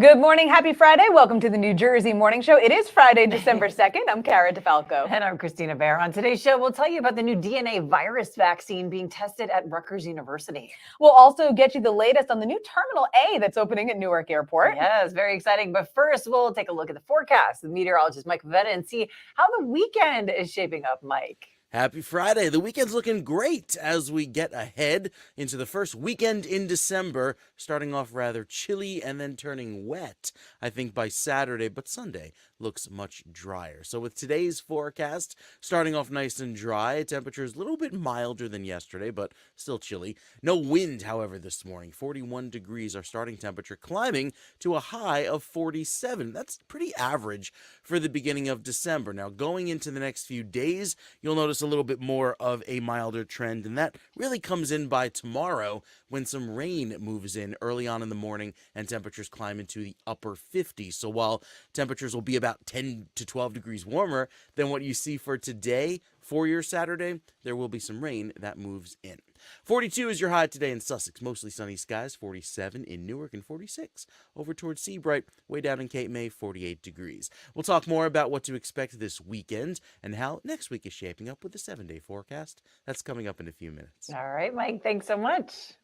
Good morning. Happy Friday. Welcome to the New Jersey Morning Show. It is Friday, December 2nd. I'm Cara Falco. And I'm Kristina Behr. On today's show, we'll tell you about the new DNA virus vaccine being tested at Rutgers University. We'll also get you the latest on the new Terminal A that's opening at Newark Airport. Yes, very exciting. But first, we'll take a look at the forecast with meteorologist Mike Favetta and see how the weekend is shaping up, Mike. Happy Friday. The weekend's looking great as we get ahead into the first weekend in December, starting off rather chilly and then turning wet, I think, by Saturday, but Sunday looks much drier. So with today's forecast, starting off nice and dry, temperatures a little bit milder than yesterday, but still chilly. No wind, however, this morning. 41 degrees, our starting temperature, climbing to a high of 47. That's pretty average for the beginning of December. Now, going into the next few days, you'll notice a little bit more of a milder trend, and that really comes in by tomorrow when some rain moves in early on in the morning and temperatures climb into the upper 50s. So while temperatures will be about 10 to 12 degrees warmer than what you see for today, for your Saturday, there will be some rain that moves in. 42 is your high today in Sussex, mostly sunny skies. 47 in Newark and 46 over towards Seabright, way down in Cape May, 48 degrees. We'll talk more about what to expect this weekend and how next week is shaping up with the 7-day forecast. That's coming up in a few minutes. All right, Mike, thanks so much.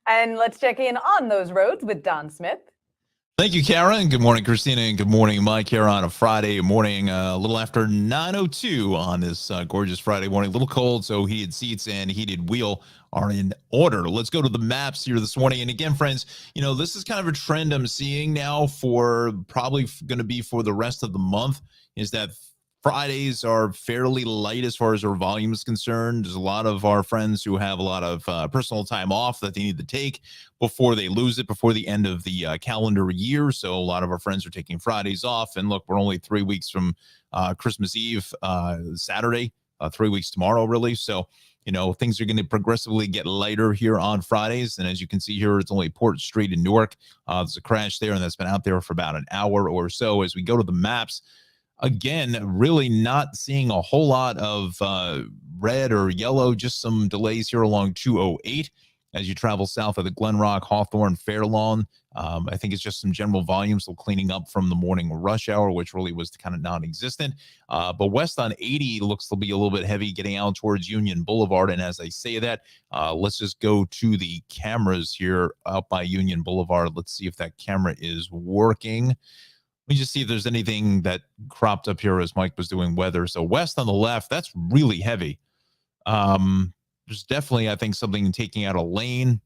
And let's check in on those roads with Don Smith. Thank you, Cara, and good morning, Kristina, and good morning, Mike, here on a Friday morning, a little after 9:02 on this gorgeous Friday morning. A little cold, so heated seats and heated wheel are in order. Let's go to the maps here this morning. And again, friends, this is kind of a trend I'm seeing now for probably going to be for the rest of the month, is that Fridays are fairly light as far as our volume is concerned. There's a lot of our friends who have a lot of personal time off that they need to take before they lose it, before the end of the calendar year. So a lot of our friends are taking Fridays off. And look, we're only 3 weeks from Christmas Eve, Saturday, 3 weeks tomorrow, really. So, things are going to progressively get lighter here on Fridays. And as you can see here, it's only Port Street in Newark. There's a crash there, and that's been out there for about an hour or so. As we go to the maps, again, really not seeing a whole lot of red or yellow, just some delays here along 208 as you travel south of the Glen Rock, Hawthorne, Fairlawn. I think it's just some general volume, so cleaning up from the morning rush hour, which really was kind of non-existent. But west on 80 looks to be a little bit heavy getting out towards Union Boulevard. And as I say that, let's just go to the cameras here out by Union Boulevard. Let's see if that camera is working. Let me just see if there's anything that cropped up here as Mike was doing weather. So west on the left, that's really heavy. There's definitely, I think, something taking out a lane.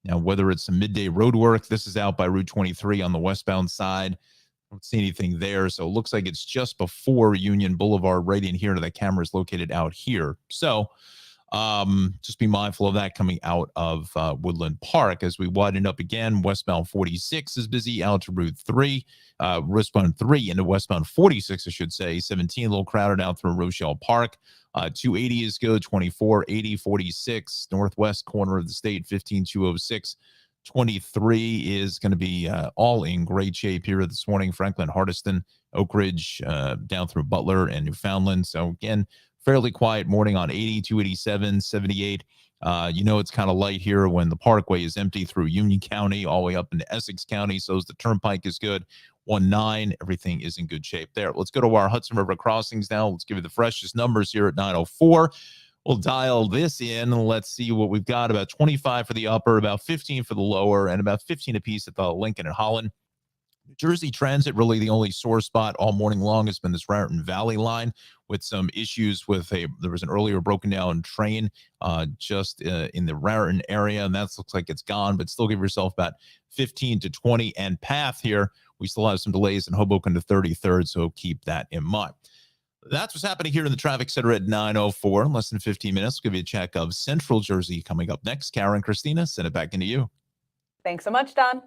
Now, whether it's some midday road work, this is out by Route 23 on the westbound side. I don't see anything there. So it looks like it's just before Union Boulevard right in here. The camera is located out here. So just be mindful of that coming out of Woodland Park. As we widen up again, westbound 46 is busy out to Route 3, westbound 3 into westbound 46, I should say. 17 a little crowded out through Rochelle Park. 280 is good, 24, 80, 46, northwest corner of the state, 15, 206. 23 is going to be all in great shape here this morning. Franklin, Hardiston, Oak Ridge, down through Butler and Newfoundland. So again, fairly quiet morning on 80, 287, 78. It's kind of light here when the Parkway is empty through Union County all the way up into Essex County. So as the Turnpike is good. 19, everything is in good shape there. Let's go to our Hudson River crossings now. Let's give you the freshest numbers here at 9:04. We'll dial this in and let's see what we've got. About 25 for the upper, about 15 for the lower, and about 15 apiece at the Lincoln and Holland. New Jersey Transit, really the only sore spot all morning long has been this Raritan Valley line with some issues with there was an earlier broken down train just in the Raritan area, and that looks like it's gone, but still give yourself about 15 to 20. And path here, we still have some delays in Hoboken to 33rd, so keep that in mind. That's what's happening here in the traffic center at 9:04. In less than 15 minutes, we'll give you a check of Central Jersey coming up next. Cara and Kristina, send it back into you. Thanks so much, Don.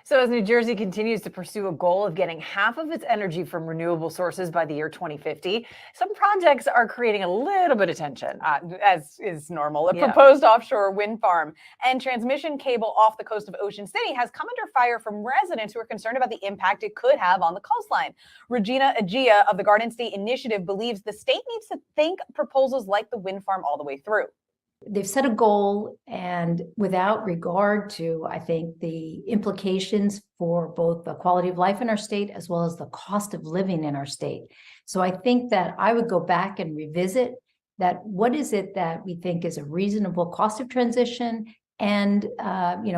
So as New Jersey continues to pursue a goal of getting half of its energy from renewable sources by the year 2050, some projects are creating a little bit of tension. As is normal. A proposed offshore wind farm and transmission cable off the coast of Ocean City has come under fire from residents who are concerned about the impact it could have on the coastline. Regina Agia of the Garden State Initiative believes the state needs to think proposals like the wind farm all the way through. they've set a goal, and without regard to, I think, the implications for both the quality of life in our state as well as the cost of living in our state. So I think that I would go back and revisit that. What is it that we think is a reasonable cost of transition and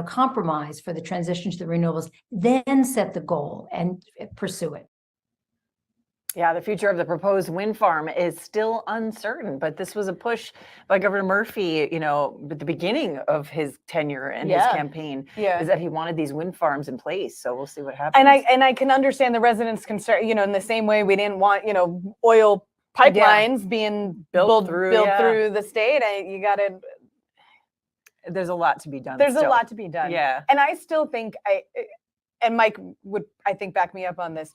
compromise for the transition to the renewables, then set the goal and pursue it. Yeah, the future of the proposed wind farm is still uncertain, but this was a push by Governor Murphy, at the beginning of his tenure and his campaign, is that he wanted these wind farms in place. So we'll see what happens. And I can understand the residents' concern, in the same way we didn't want, oil pipelines being built through the state. You got to. There's a lot to be done. There's a lot to be done. Yeah. And I still think and Mike would, I think, back me up on this.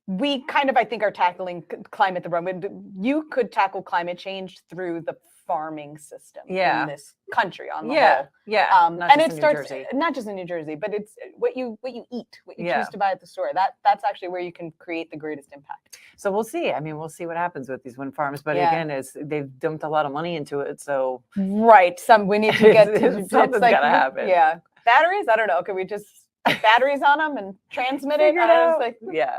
We kind of, I think, are tackling climate the wrong way. You could tackle climate change through the farming system in this country on the whole. Yeah. And it starts not just in New Jersey, but it's what you eat, what you choose to buy at the store. That's actually where you can create the greatest impact. So we'll see. I mean, we'll see what happens with these wind farms. But again, they've dumped a lot of money into it. So we need to get to something's gotta happen. Yeah. Batteries? I don't know. Can we just put batteries on them and transmit it?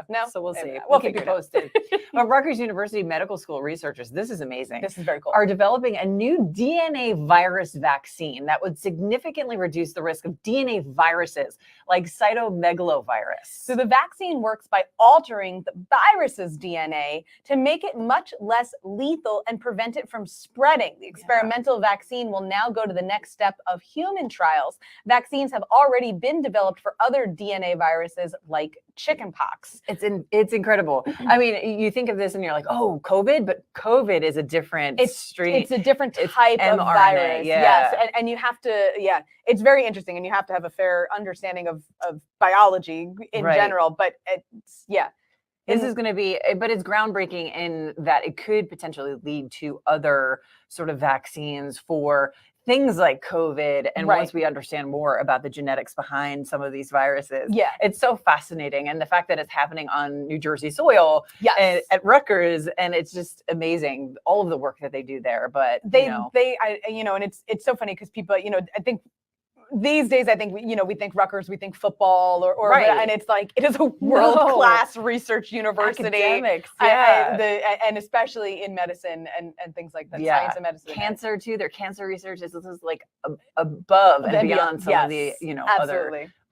No. So we'll see. We'll keep you posted. But Rutgers University Medical School researchers, this is amazing. This is very cool. Are developing a new DNA virus vaccine that would significantly reduce the risk of DNA viruses like cytomegalovirus. So the vaccine works by altering the virus's DNA to make it much less lethal and prevent it from spreading. The experimental vaccine will now go to the next step of human trials. Vaccines have already been developed for other DNA viruses like chickenpox. It's incredible. I mean, you think of this and you're like, oh, COVID, but COVID is a different strain. It's a different type of virus. Yes. And you have to, it's very interesting, and you have to have a fair understanding of biology in general. But this is going to be, but it's groundbreaking in that it could potentially lead to other sort of vaccines for things like COVID. And once we understand more about the genetics behind some of these viruses, it's so fascinating. And the fact that it's happening on New Jersey soil at Rutgers, and it's just amazing, all of the work that they do there. But and it's so funny because people, I think these days, I think we think Rutgers, we think football, and it's like it is a world-class research university. Academics, and especially in medicine and things like that, science and medicine. Cancer too. Their cancer research is like above and beyond some of the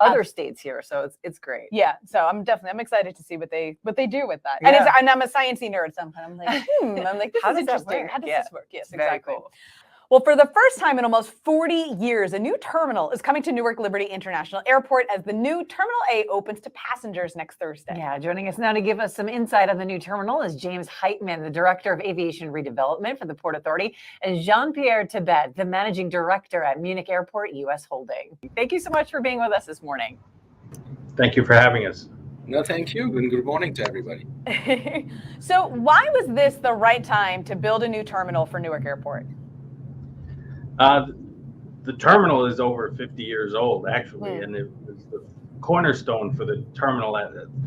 other states here. So it's great. Yeah. So I'm excited to see what they do with that. And I'm a sciencey nerd, so I'm like, this is interesting. How does this work? Yes, exactly. Cool. Well, for the first time in almost 40 years, a new terminal is coming to Newark Liberty International Airport as the new Terminal A opens to passengers next Thursday. Yeah, joining us now to give us some insight on the new terminal is James Heitman, the Director of Aviation Redevelopment for the Port Authority, and Jean-Pierre Tibet, the Managing Director at Munich Airport U.S. Holding. Thank you so much for being with us this morning. Thank you for having us. No, thank you, and good morning to everybody. So why was this the right time to build a new terminal for Newark Airport? The terminal is over 50 years old, actually, and it was the cornerstone for the terminal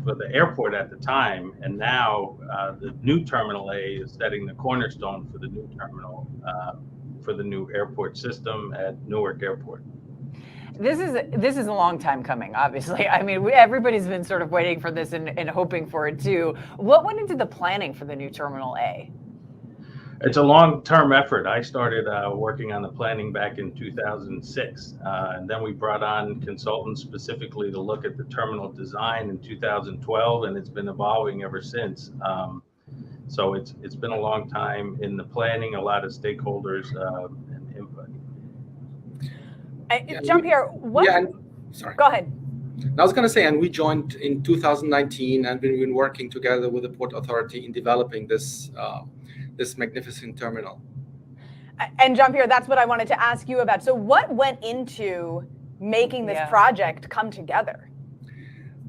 for the airport at the time. And now the new Terminal A is setting the cornerstone for the new terminal for the new airport system at Newark Airport. This is a long time coming, obviously. I mean, everybody's been sort of waiting for this and hoping for it too. What went into the planning for the new Terminal A? It's a long-term effort. I started working on the planning back in 2006, and then we brought on consultants specifically to look at the terminal design in 2012, and it's been evolving ever since. So it's been a long time in the planning, a lot of stakeholders and input. Jean-Pierre, sorry. Go ahead. I was going to say, and we joined in 2019, and we've been working together with the Port Authority in developing this magnificent terminal. And Jean-Pierre, that's what I wanted to ask you about. So what went into making this project come together?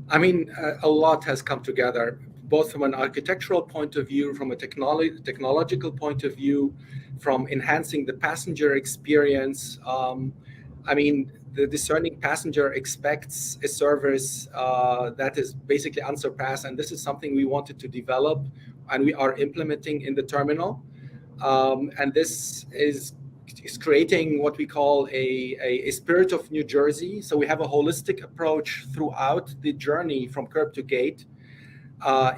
I mean, a lot has come together, both from an architectural point of view, from a technological point of view, from enhancing the passenger experience. I mean, the discerning passenger expects a service that is basically unsurpassed, and this is something we wanted to develop and we are implementing in the terminal. And this is is creating what we call a spirit of New Jersey. So we have a holistic approach throughout the journey from curb to gate,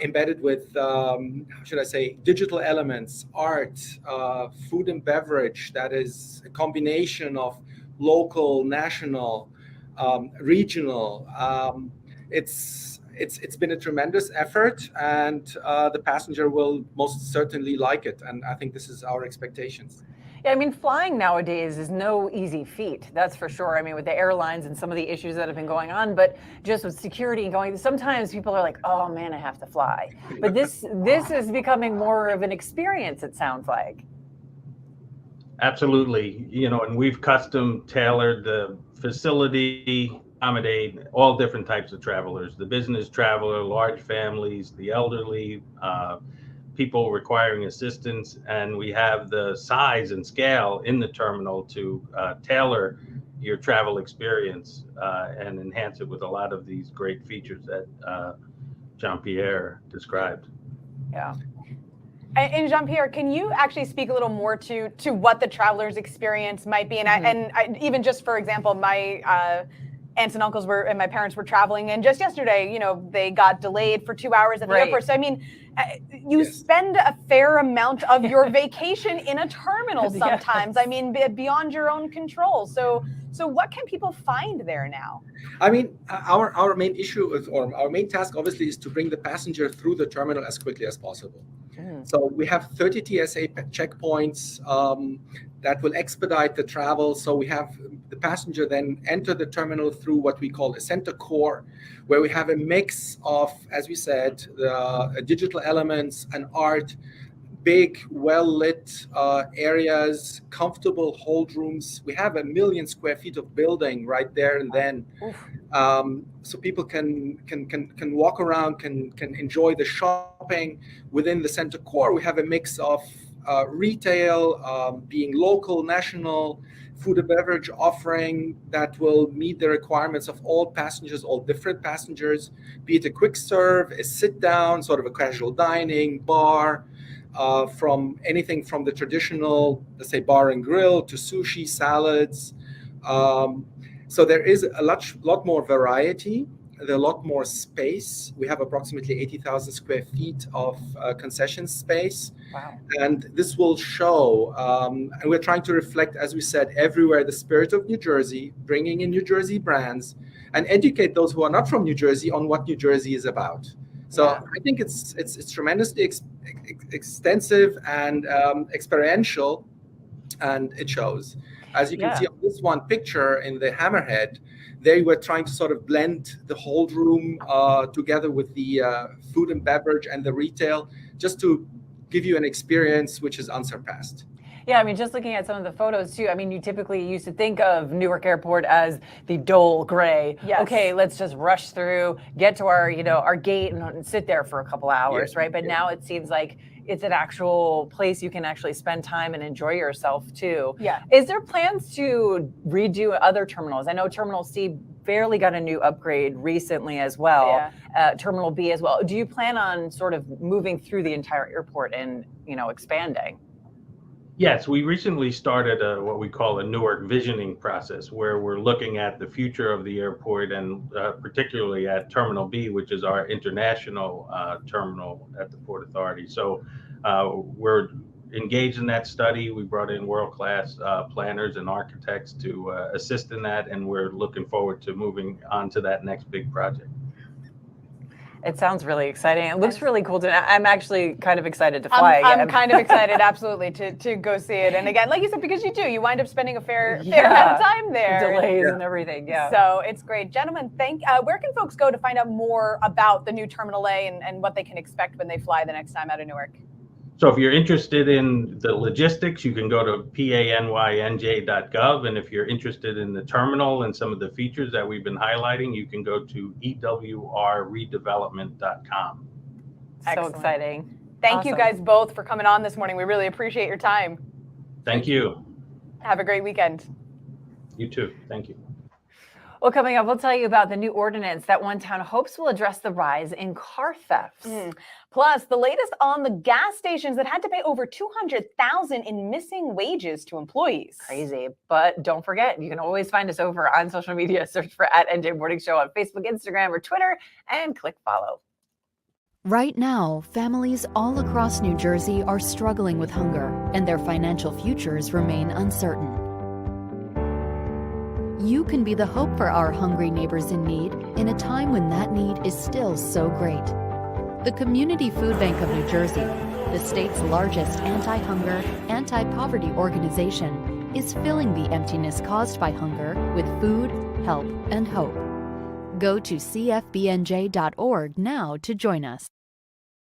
embedded with, how should I say, digital elements, art, food and beverage. That is a combination of local, national, regional. It's been a tremendous effort, and the passenger will most certainly like it. And I think this is our expectations. Yeah, I mean, flying nowadays is no easy feat, that's for sure. I mean, with the airlines and some of the issues that have been going on, but just with security and going, sometimes people are like, oh man, I have to fly. But this is becoming more of an experience, it sounds like. Absolutely. And we've custom tailored the facility, accommodate all different types of travelers, the business traveler, large families, the elderly, people requiring assistance, and we have the size and scale in the terminal to tailor your travel experience and enhance it with a lot of these great features that Jean-Pierre described. Yeah. And Jean-Pierre, can you actually speak a little more to what the traveler's experience might be? And I even just, for example, my aunts and uncles and my parents were traveling, and just yesterday, they got delayed for 2 hours at the airport. So I mean, you spend a fair amount of your vacation in a terminal sometimes. I mean, beyond your own control. So what can people find there now? I mean, our main issue or our main task obviously is to bring the passenger through the terminal as quickly as possible. So we have 30 TSA checkpoints that will expedite the travel. So we have the passenger then enter the terminal through what we call a center core, where we have a mix of, as we said, the digital elements and art, big, well-lit areas, comfortable hold rooms. We have 1 million square feet of building right there and then. So people can walk around, can enjoy the shopping within the center core. We have a mix of retail, being local, national, food and beverage offering that will meet the requirements of all passengers, all different passengers, be it a quick serve, a sit down, sort of a casual dining, bar, from anything from the traditional, let's say, bar and grill to sushi, salads. So there is a lot more variety. There's a lot more space. We have approximately 80,000 square feet of concession space. Wow. And this will show, and we're trying to reflect, as we said, everywhere the spirit of New Jersey, bringing in New Jersey brands, and educate those who are not from New Jersey on what New Jersey is about. So I think it's tremendously extensive and experiential, and it shows. As you can see on this one picture in the Hammerhead, they were trying to sort of blend the hold room together with the food and beverage and the retail, just to give you an experience which is unsurpassed. Yeah, I mean, just looking at some of the photos too, I mean, you typically used to think of Newark Airport as the dull gray. Okay, let's just rush through, get to our, our gate and sit there for a couple hours, right? But now it seems like it's an actual place you can actually spend time and enjoy yourself too. Yeah. Is there plans to redo other terminals? I know Terminal C barely got a new upgrade recently as well. Terminal B as well. Do you plan on sort of moving through the entire airport and, expanding? Yes, we recently started what we call a Newark visioning process, where we're looking at the future of the airport and particularly at Terminal B, which is our international terminal at the Port Authority. So we're engaged in that study. We brought in world-class planners and architects to assist in that, and we're looking forward to moving on to that next big project. It sounds really exciting. It looks really cool. I'm actually kind of excited to fly again. I'm kind of excited, absolutely, to go see it. And again, like you said, because you wind up spending a fair amount of time there. Delays and everything, So it's great. Gentlemen, where can folks go to find out more about the new Terminal A and what they can expect when they fly the next time out of Newark? So if you're interested in the logistics, you can go to panyj.gov. And if you're interested in the terminal and some of the features that we've been highlighting, you can go to ewrredevelopment.com. So exciting. Thank you guys both for coming on this morning. We really appreciate your time. Thank you. Have a great weekend. You too. Thank you. Well, coming up, we'll tell you about the new ordinance that one town hopes will address the rise in car thefts. Plus, the latest on the gas stations that had to pay over $200,000 in missing wages to employees. Crazy. But don't forget, you can always find us over on social media. Search for @NJ Morning Show on Facebook, Instagram, or Twitter, and click follow. Right now, families all across New Jersey are struggling with hunger, and their financial futures remain uncertain. You can be the hope for our hungry neighbors in need in a time when that need is still so great. The Community Food Bank of New Jersey, the state's largest anti-hunger, anti-poverty organization, is filling the emptiness caused by hunger with food, help, and hope. Go to cfbnj.org now to join us.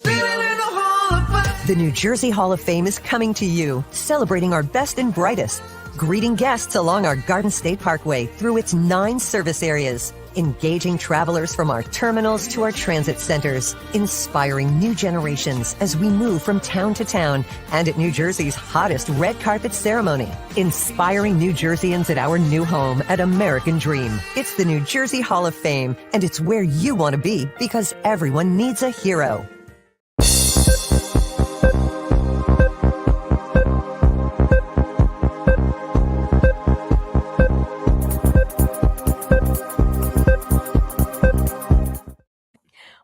The New Jersey Hall of Fame is coming to you, celebrating our best and brightest, greeting guests along our Garden State Parkway through its 9 service areas, engaging travelers from our terminals to our transit centers, inspiring new generations as we move from town to town, and at New Jersey's hottest red carpet ceremony, inspiring New Jerseyans at our new home at American Dream. It's the New Jersey Hall of Fame, and it's where you want to be because everyone needs a hero.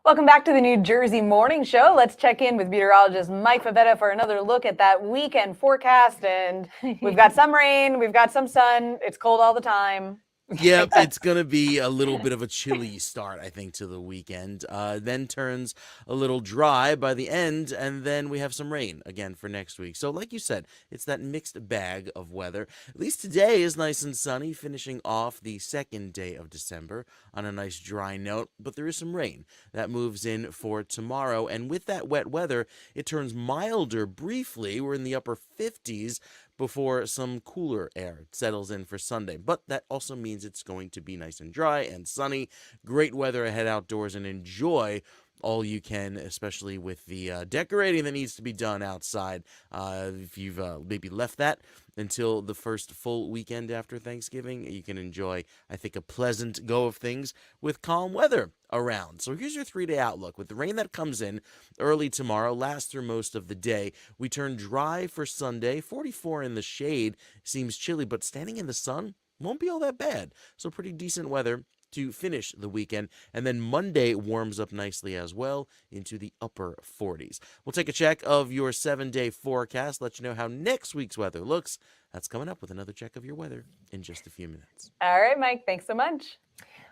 Welcome back to the New Jersey Morning Show. Let's check in with meteorologist Mike Favetta for another look at that weekend forecast. And we've got some rain, we've got some sun. It's cold all the time. Yep, it's going to be a little bit of a chilly start, I think, to the weekend. Then turns a little dry by the end, and then we have some rain again for next week. So like you said, it's that mixed bag of weather. At least today is nice and sunny, finishing off the second day of December on a nice dry note. But there is some rain that moves in for tomorrow. And with that wet weather, it turns milder briefly. We're in the upper 50s. Before some cooler air settles in for Sunday. But that also means it's going to be nice and dry and sunny. Great weather ahead outdoors, and enjoy all you can, especially with the decorating that needs to be done outside. If you've maybe left that until the first full weekend after Thanksgiving, you can enjoy, I think, a pleasant go of things with calm weather around. So here's your 3-day outlook. With the rain that comes in early tomorrow, lasts through most of the day. We turn dry for Sunday. 44 in the shade seems chilly, but standing in the sun won't be all that bad. So pretty decent weather to finish the weekend. And then Monday warms up nicely as well into the upper 40s. We'll take a check of your 7-day forecast, let you know how next week's weather looks. That's coming up with another check of your weather in just a few minutes. All right, Mike, thanks so much.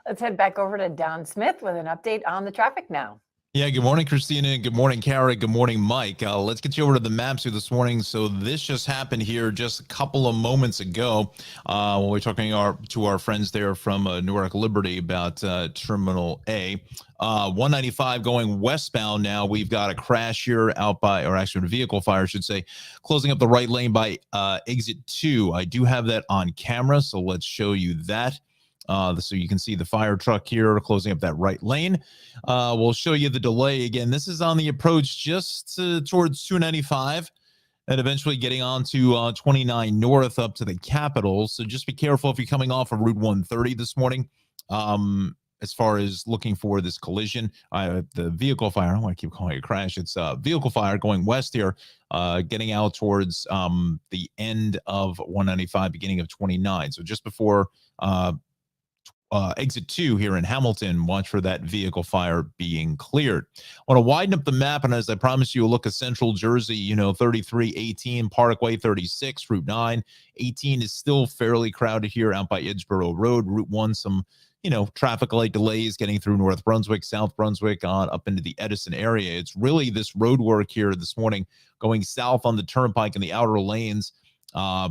Let's head back over to Don Smith with an update on the traffic now. Yeah, good morning, Kristina. Good morning, Cara. Good morning, Mike. Let's get you over to the maps here this morning. So this just happened here just a couple of moments ago when we're talking to our friends there from Newark Liberty about Terminal A. 195 going westbound now. We've got a crash here out by, or actually a vehicle fire, I should say, closing up the right lane by exit 2. I do have that on camera, so let's show you that. So you can see the fire truck here closing up that right lane. We'll show you the delay again. This is on the approach just towards 295 and eventually getting on to 29 north up to the Capitol. So just be careful if you're coming off of Route 130 this morning. As far as looking for this collision, the vehicle fire, I don't want to keep calling it a crash. It's vehicle fire going west here, getting out towards the end of 195, beginning of 29. So just before exit 2 here in Hamilton. Watch for that vehicle fire being cleared. I want to widen up the map, and as I promised you, a look at Central Jersey, 33, 18, Parkway 36, Route 9. 18 is still fairly crowded here out by Edgeboro Road. Route 1, some traffic light delays getting through North Brunswick, South Brunswick, on up into the Edison area. It's really this road work here this morning going south on the Turnpike in the outer lanes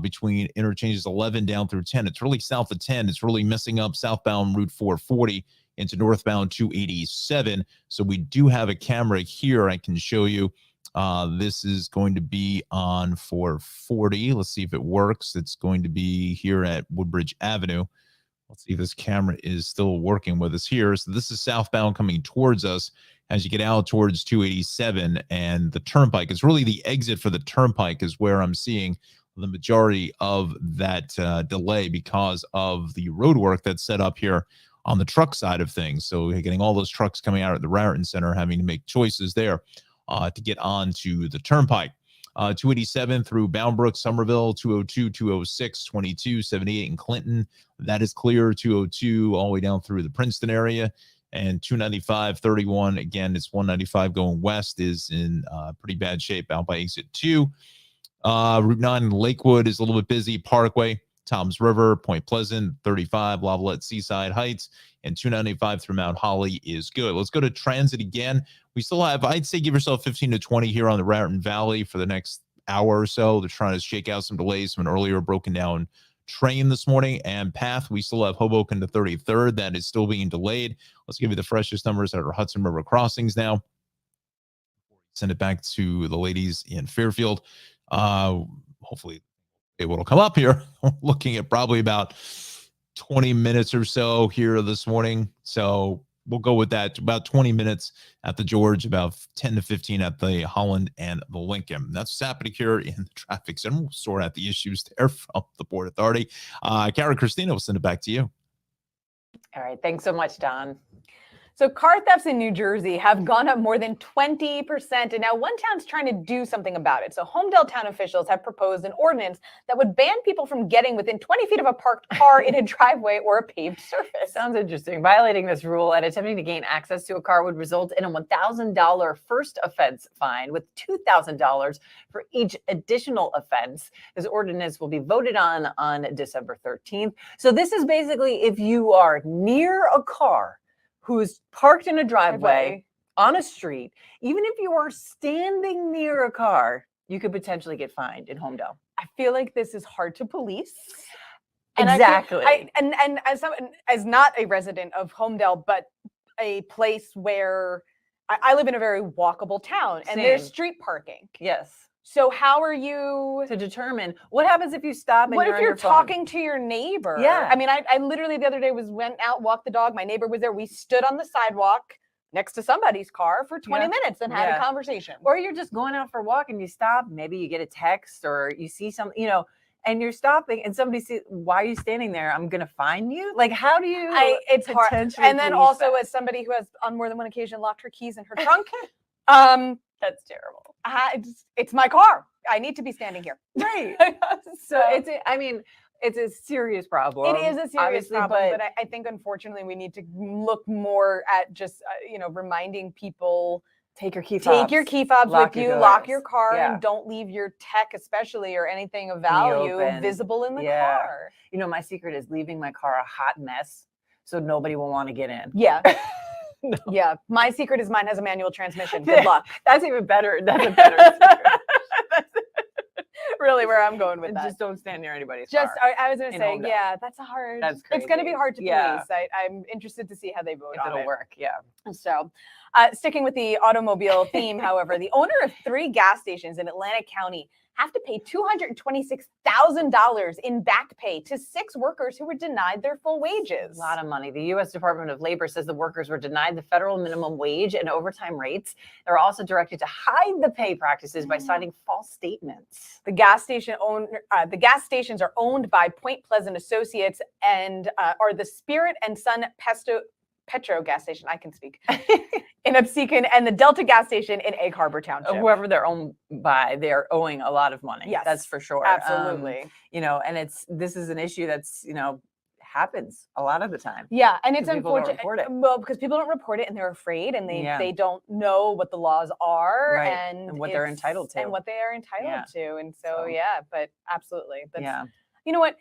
between interchanges 11 down through 10. It's really south of 10. It's really messing up southbound Route 440 into northbound 287. So we do have a camera here I can show you. This is going to be on 440. Let's see if it works. It's going to be here at Woodbridge Avenue. Let's see if this camera is still working with us here. So this is southbound coming towards us as you get out towards 287 and the Turnpike. It's really the exit for the Turnpike is where I'm seeing the majority of that delay because of the road work that's set up here on the truck side of things. So you're getting all those trucks coming out at the Raritan Center, having to make choices there to get onto the turnpike. 287 through Boundbrook, Somerville, 202, 206, 22, 78 in Clinton. That is clear. 202 all the way down through the Princeton area. And 295, 31, again, it's 195 going west, is in pretty bad shape out by exit 2. Route 9 in Lakewood is a little bit busy. Parkway, Toms River, Point Pleasant, 35, Lavalette, Seaside Heights, and 295 through Mount Holly is good. Let's go to transit again. We still have, I'd say, give yourself 15 to 20 here on the Raritan Valley for the next hour or so. They're trying to shake out some delays from an earlier broken down train this morning. And path, we still have Hoboken to 33rd. That is still being delayed. Let's give you the freshest numbers at our Hudson River crossings now. Send it back to the ladies in Fairfield. Hopefully it will come up here. Looking at probably about 20 minutes or so here this morning. So we'll go with that. About 20 minutes at the George, about 10 to 15 at the Holland and the Lincoln. That's what's happening here in the traffic center. We'll sort out the issues there from the Port Authority. Cara, Kristina, we'll send it back to you. All right. Thanks so much, Don. So car thefts in New Jersey have gone up more than 20%, and now one town's trying to do something about it. So Homedale town officials have proposed an ordinance that would ban people from getting within 20 feet of a parked car in a driveway or a paved surface. Sounds interesting. Violating this rule and attempting to gain access to a car would result in a $1,000 first offense fine with $2,000 for each additional offense. This ordinance will be voted on December 13th. So this is basically if you are near a car who's parked in a driveway on a street, even if you are standing near a car, you could potentially get fined in Homedale. I feel like this is hard to police. Exactly. And as someone, as not a resident of Homedale, but a place where I live in a very walkable town, and there's street parking. Yes. So how are you to determine what happens if you stop and what you're if you're on your talking phone? to your neighbor? Yeah. I mean, I literally the other day went out, walked the dog. My neighbor was there. We stood on the sidewalk next to somebody's car for 20 minutes and had a conversation. Or you're just going out for a walk and you stop. Maybe you get a text or you see something, you know, and you're stopping and somebody says, why are you standing there? I'm going to fine you. Like, how do you? It's hard. And then also that? As somebody who has on more than one occasion locked her keys in her trunk, that's terrible. It's my car. I need to be standing here. Right. So it's a serious problem. It is a serious problem, but I think unfortunately we need to look more at just reminding people take your key fobs with you, lock your car, and don't leave your tech, especially or anything of value, visible in the car. You know, my secret is leaving my car a hot mess so nobody will want to get in. Yeah. No. Yeah. My secret is mine has a manual transmission. Good luck. That's even better. That's a better secret. That's really where I'm going with that. Just don't stand near anybody's car. I was going to say, Homedale. yeah, that's a hard. That's crazy. It's going to be hard to police. I'm interested to see how they vote if it'll work. Yeah. So, sticking with the automobile theme, however, the owner of 3 gas stations in Atlantic County have to pay $226,000 in back pay to 6 workers who were denied their full wages. A lot of money. The U.S. Department of Labor says the workers were denied the federal minimum wage and overtime rates. They're also directed to hide the pay practices by signing false statements. The gas stations are owned by Point Pleasant Associates and are the Spirit and Sun Petro gas station, I can speak, in Absecon, and the Delta gas station in Egg Harbor Township. Whoever they're owned by, they're owing a lot of money. Yes, that's for sure. Absolutely. And this is an issue that's, happens a lot of the time. Yeah, and it's unfortunate. Well, because people don't report it and they're afraid and they don't know what the laws are and what they're entitled to. And what they are entitled to. And so but absolutely. That's, you know what?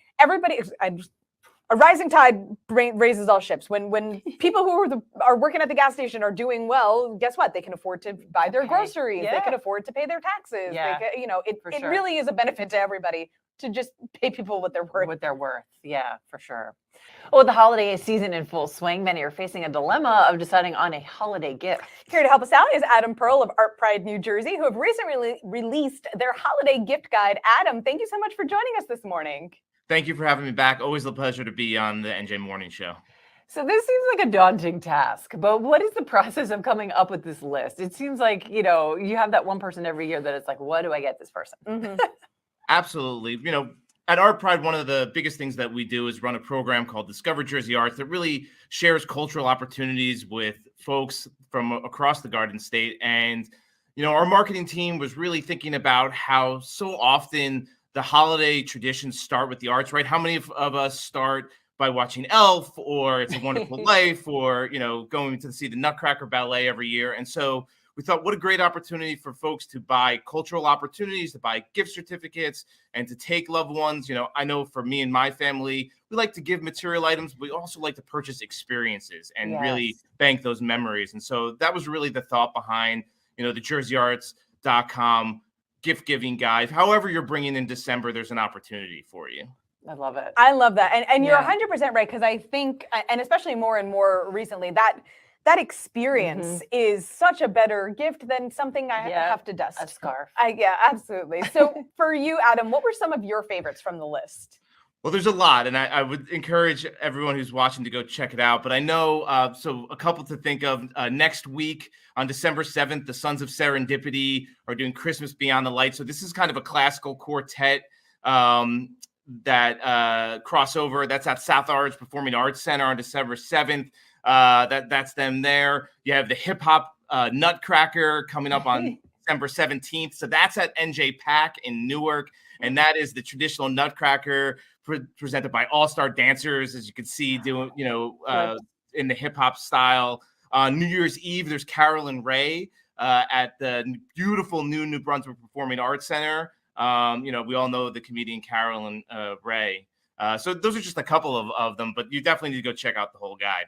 A rising tide raises all ships. When people who are working at the gas station are doing well, guess what? They can afford to buy their groceries. They can afford to pay their taxes. Yeah. It really is a benefit to everybody to just pay people what they're worth. What they're worth. Yeah, for sure. Well, with the holiday season in full swing, many are facing a dilemma of deciding on a holiday gift. Here to help us out is Adam Pearl of Art Pride, New Jersey, who have recently released their holiday gift guide. Adam, thank you so much for joining us this morning. Thank you for having me back. Always a pleasure to be on the NJ Morning Show. So this seems like a daunting task, but what is the process of coming up with this list? It seems like, you have that one person every year that it's like, what do I get this person? Mm-hmm. Absolutely. At Art Pride, one of the biggest things that we do is run a program called Discover Jersey Arts that really shares cultural opportunities with folks from across the Garden State. And, our marketing team was really thinking about how so often the holiday traditions start with the arts, right? How many of us start by watching Elf or It's a Wonderful Life or, going to see the Nutcracker Ballet every year. And so we thought, what a great opportunity for folks to buy cultural opportunities, to buy gift certificates, and to take loved ones. I know for me and my family, we like to give material items, but we also like to purchase experiences and really bank those memories. And so that was really the thought behind, the jerseyarts.com gift giving guide. However you're bringing in December, there's an opportunity for you. I love it. I love that. And you're 100% right, because I think, and especially more and more recently, that experience is such a better gift than something I have to dust. A scarf. Yeah, absolutely. So for you, Adam, what were some of your favorites from the list? Well, there's a lot, and I would encourage everyone who's watching to go check it out. But I know, so a couple to think of. Next week on December 7th, the Sons of Serendipity are doing Christmas Beyond the Lights. So this is kind of a classical quartet that crossover. That's at South Orange Performing Arts Center on December 7th. That's them there. You have the hip hop Nutcracker coming up on December 17th. So that's at NJ Pack in Newark. And that is the traditional Nutcracker presented by all-star dancers, as you can see, doing, in the hip hop style. New Year's Eve, there's Carolyn Ray at the beautiful New Brunswick Performing Arts Center. We all know the comedian Carolyn Ray. So those are just a couple of them, but you definitely need to go check out the whole guide.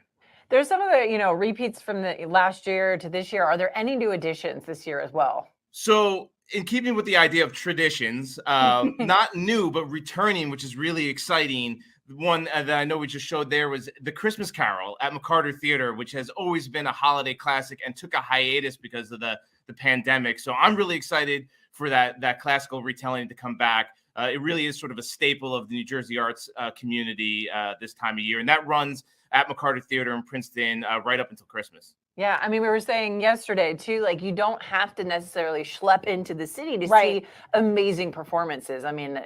There's some of the, repeats from the last year to this year. Are there any new additions this year as well? So in keeping with the idea of traditions, not new, but returning, which is really exciting. One that I know we just showed there was the Christmas Carol at McCarter Theater, which has always been a holiday classic and took a hiatus because of the pandemic. So I'm really excited for that classical retelling to come back. It really is sort of a staple of the New Jersey arts community this time of year. And that runs at McCarter Theater in Princeton right up until Christmas. Yeah, I mean, we were saying yesterday too, like you don't have to necessarily schlep into the city to see amazing performances. I mean,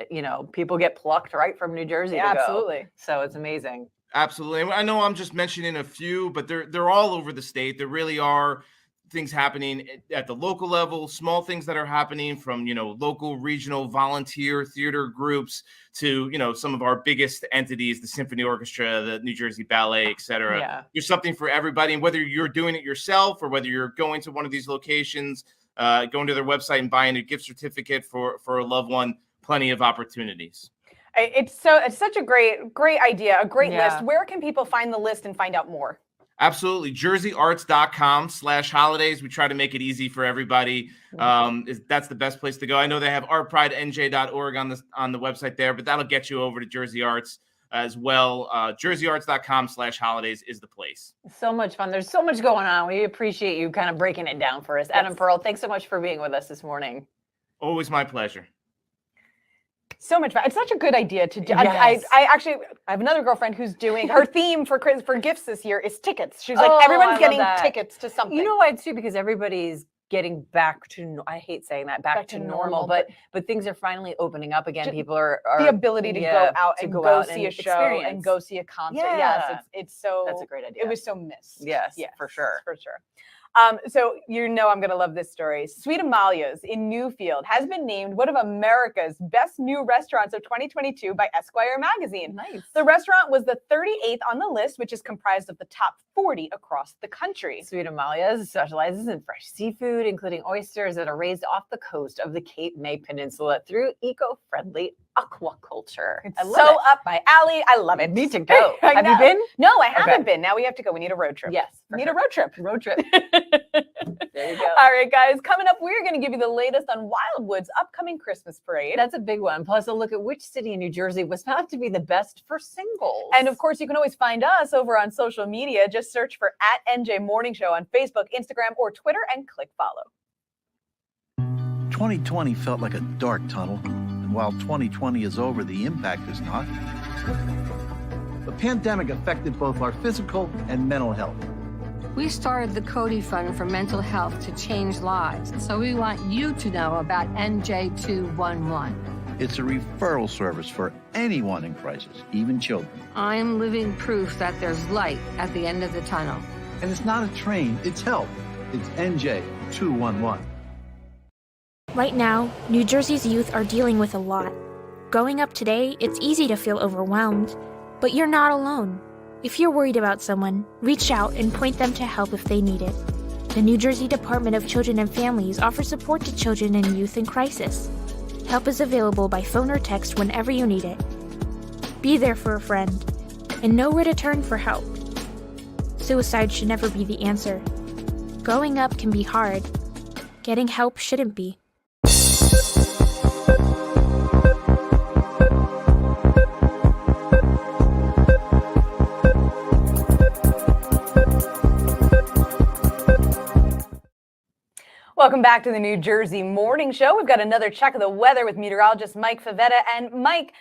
people get plucked right from New Jersey to absolutely. Go. So it's amazing. Absolutely. I know I'm just mentioning a few, but they're all over the state. There really are things happening at the local level, small things that are happening from, local, regional, volunteer theater groups to, some of our biggest entities, the Symphony Orchestra, the New Jersey Ballet, et cetera. Yeah. There's something for everybody. And whether you're doing it yourself or whether you're going to one of these locations, going to their website and buying a gift certificate for a loved one, plenty of opportunities. It's such a great idea, a great list. Where can people find the list and find out more? Absolutely. jerseyarts.com/holidays. We try to make it easy for everybody. That's the best place to go. I know they have artpridenj.org on the website there, but that'll get you over to Jersey Arts as well. jerseyarts.com/holidays is the place. So much fun. There's so much going on. We appreciate you kind of breaking it down for us. Yes. Adam Pearl, thanks so much for being with us this morning. Always my pleasure. So much fun. It's such a good idea to do. Yes. I have another girlfriend who's doing her theme for gifts this year is tickets. She's like, everyone's getting tickets to something. You know why too? Because everybody's getting back to, I hate saying that, back to normal, but things are finally opening up again. People are the ability to go out and go see a show and go see a concert. Yeah. Yes, it's so. That's a great idea. It was so missed. Yes, for sure. For sure. So I'm going to love this story. Sweet Amalia's in Newfield has been named one of America's best new restaurants of 2022 by Esquire magazine. Nice. The restaurant was the 38th on the list, which is comprised of the top 40 across the country. Sweet Amalia's specializes in fresh seafood, including oysters that are raised off the coast of the Cape May Peninsula through eco-friendly aquaculture. It's so up my alley. I love it. Need to go. Have you been? No, I haven't been. Now we have to go. We need a road trip. Yes. We need a road trip. Road trip. There you go. All right, guys. Coming up, we're going to give you the latest on Wildwood's upcoming Christmas parade. That's a big one. Plus, a look at which city in New Jersey was found to be the best for singles. And of course, you can always find us over on social media. Just search for @NJ Morning Show on Facebook, Instagram, or Twitter, and click follow. 2020 felt like a dark tunnel. And while 2020 is over, the impact is not. The pandemic affected both our physical and mental health. We started the Cody Fund for Mental Health to change lives. So we want you to know about NJ211. It's a referral service for anyone in crisis, even children. I'm living proof that there's light at the end of the tunnel. And it's not a train, it's help. It's NJ 211. Right now, New Jersey's youth are dealing with a lot. Growing up today, it's easy to feel overwhelmed, but you're not alone. If you're worried about someone, reach out and point them to help if they need it. The New Jersey Department of Children and Families offers support to children and youth in crisis. Help is available by phone or text whenever you need it. Be there for a friend, and know where to turn for help. Suicide should never be the answer. Growing up can be hard. Getting help shouldn't be. Welcome back to the New Jersey Morning Show. We've got another check of the weather with meteorologist Mike Favetta. And Mike,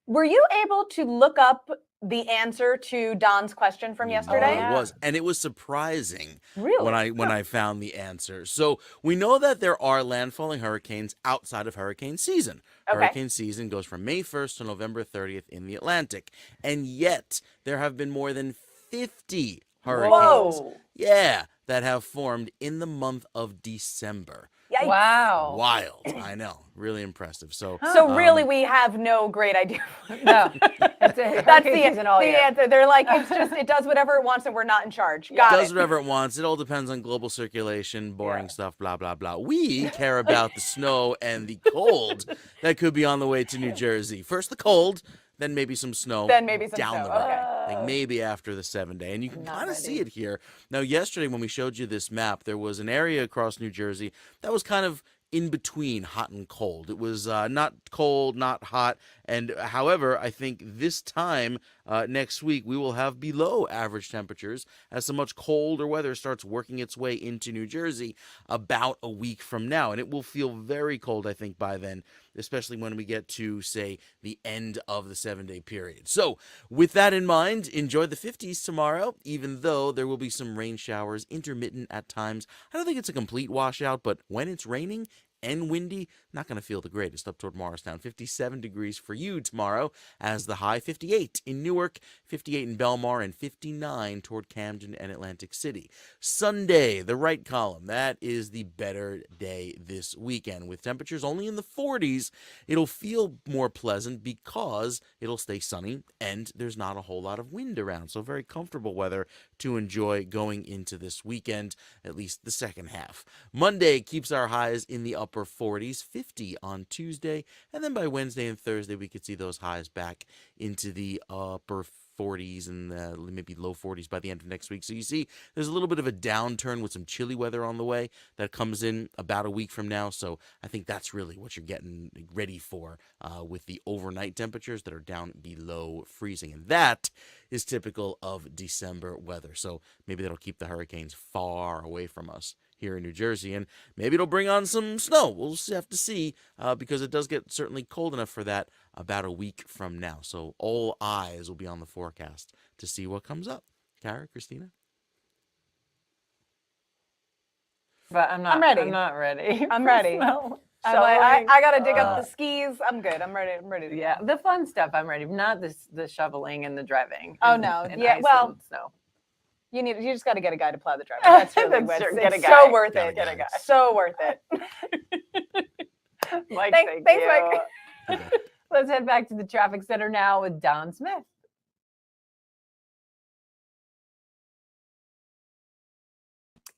were you able to look up the answer to Don's question from yesterday? Oh, it was, and it was surprising. Really? When I found the answer. So we know that there are landfalling hurricanes outside of hurricane season. Okay. Hurricane season goes from May 1st to November 30th in the Atlantic, and yet there have been more than 50 hurricanes. Whoa. Yeah, that have formed in the month of December. Yikes. Wow. Wild, I know, really impressive. So really, we have no great idea. No, that's That's the year. answer. They're like, it does whatever it wants and we're not in charge. It Got does it. whatever it wants. It all depends on global circulation, boring stuff, blah, blah, blah. We care about the snow and the cold that could be on the way to New Jersey. First the cold, then maybe some snow. Then maybe some down snow. the road. Okay. Like maybe after the 7-day. And you can kind of see it here. Now, yesterday when we showed you this map, there was an area across New Jersey that was kind of in between hot and cold. It was not cold, not hot. And however, I think this time next week, we will have below average temperatures as so much colder weather starts working its way into New Jersey about a week from now. And it will feel very cold, I think, by then, especially when we get to, say, the end of the 7-day period. So with that in mind, enjoy the 50s tomorrow, even though there will be some rain showers, intermittent at times. I don't think it's a complete washout, but when it's raining and windy, not going to feel the greatest up toward Morristown. 57 degrees for you tomorrow as the high, 58 in Newark, 58 in Belmar, and 59 toward Camden and Atlantic City. Sunday, the right column, that is the better day this weekend. With temperatures only in the 40s, it'll feel more pleasant because it'll stay sunny and there's not a whole lot of wind around. So very comfortable weather to enjoy going into this weekend, at least the second half. Monday keeps our highs in the upper 40s, 50 on Tuesday, and then by Wednesday and Thursday we could see those highs back into the upper 40s and maybe low 40s by the end of next week. So you see there's a little bit of a downturn with some chilly weather on the way that comes in about a week from now. So I think that's really what you're getting ready for with the overnight temperatures that are down below freezing. And that is typical of December weather. So maybe that'll keep the hurricanes far away from us here in New Jersey, and maybe it'll bring on some snow. We'll just have to see because it does get certainly cold enough for that about a week from now. So all eyes will be on the forecast to see what comes up. Cara, Kristina? But I'm ready. I'm not ready. I'm ready. No. I got to dig up the skis. I'm good. I'm ready. I'm ready to Yeah, go. the fun stuff I'm ready. Not the shoveling and the driving. Oh, and- no. and Yeah, ice well, and snow. You just got to get a guy to plow the driveway. That's really That's what true. it's Get a so guy. worth Get a it. guy. Get a guy. So worth it. Mike, Thanks, you. Mike. Let's head back to the traffic center now with Don Smith.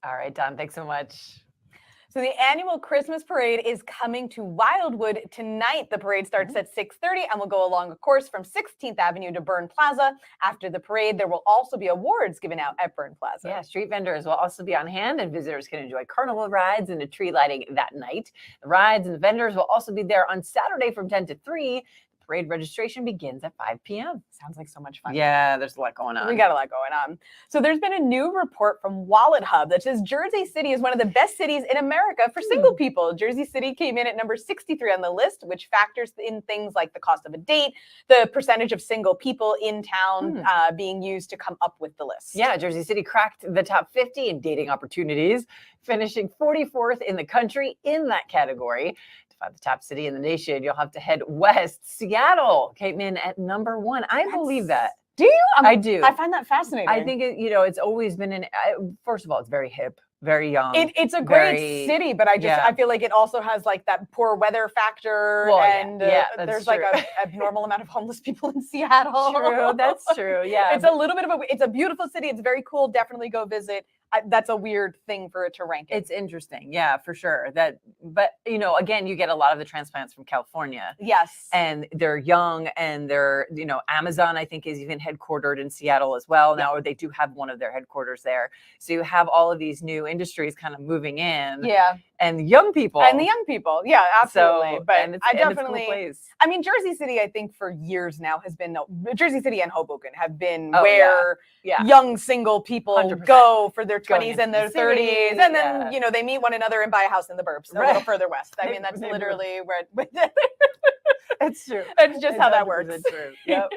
All right, Don, thanks so much. So the annual Christmas parade is coming to Wildwood tonight. The parade starts at 6:30 and will go along a course from 16th Avenue to Byrne Plaza. After the parade, there will also be awards given out at Byrne Plaza. Yeah, street vendors will also be on hand, and visitors can enjoy carnival rides and a tree lighting that night. The rides and the vendors will also be there on Saturday from 10 to 3. Parade registration begins at 5 p.m. Sounds like so much fun. Yeah, there's a lot going on. We got a lot going on. So there's been a new report from Wallet Hub that says Jersey City is one of the best cities in America for single people. Jersey City came in at number 63 on the list, which factors in things like the cost of a date, the percentage of single people in town being used to come up with the list. Yeah, Jersey City cracked the top 50 in dating opportunities, finishing 44th in the country in that category. 5, the top city in the nation. You'll have to head west. Seattle came in at number 1. I believe that. Do you? I do. I find that fascinating. I think it's always been first of all, it's very hip, very young. It's a great city, but I feel like it also has like that poor weather factor, and there's like a abnormal amount of homeless people in Seattle. True, that's true. Yeah, it's a little bit of it's a beautiful city. It's very cool. Definitely go visit. That's a weird thing for it to rank. It's interesting. Yeah, for sure. But again, you get a lot of the transplants from California. Yes. And they're young, and they're, Amazon, I think, is even headquartered in Seattle as well now, or they do have one of their headquarters there. So you have all of these new industries kind of moving in. Yeah. And young people. And the young people. Yeah, absolutely. So, but I definitely, it's a cool place. I mean, Jersey City, I think for years now has been, Jersey City and Hoboken have been young single people 100%. Go for their 20s Going and their into the 30s. city, And then, they meet one another and buy a house in the burbs a little further west. I mean, that's They do. literally where That's true. That's just how that works. True. Yep.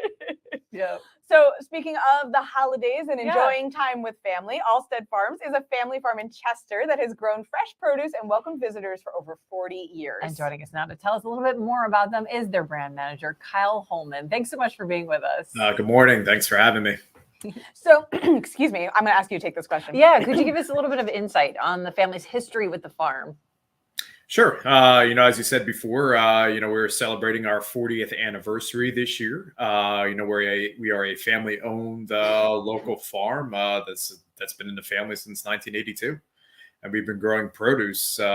Yep. So speaking of the holidays and enjoying time with family, Allstead Farms is a family farm in Chester that has grown fresh produce and welcomed visitors for over 40 years. And joining us now to tell us a little bit more about them is their brand manager, Kyle Holman. Thanks so much for being with us. Good morning. Thanks for having me. So, excuse me, I'm going to ask you to take this question. Yeah, could you give us a little bit of insight on the family's history with the farm? Sure. As you said before, we're celebrating our 40th anniversary this year. We are a family-owned local farm that's been in the family since 1982, and we've been growing produce, since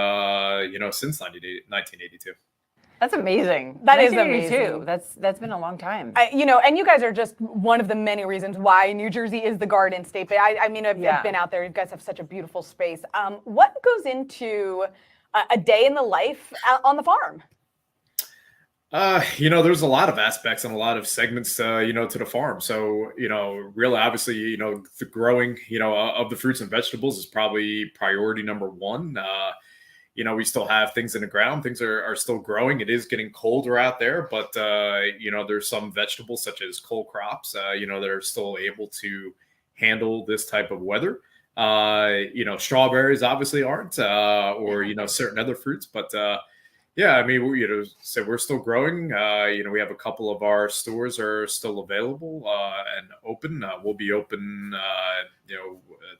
1982. That's amazing. That is amazing. That's been a long time. And you guys are just one of the many reasons why New Jersey is the Garden State. But I've been out there. You guys have such a beautiful space. What goes into a day in the life on the farm? There's a lot of aspects and a lot of segments, to the farm. So, really, obviously, the growing, of the fruits and vegetables is probably priority number one. We still have things in the ground. Things are still growing. It is getting colder out there, but, there's some vegetables such as cole crops, that are still able to handle this type of weather. Strawberries obviously aren't, or certain other fruits, but so we're still growing. We have a couple of our stores are still available and open. We'll be open,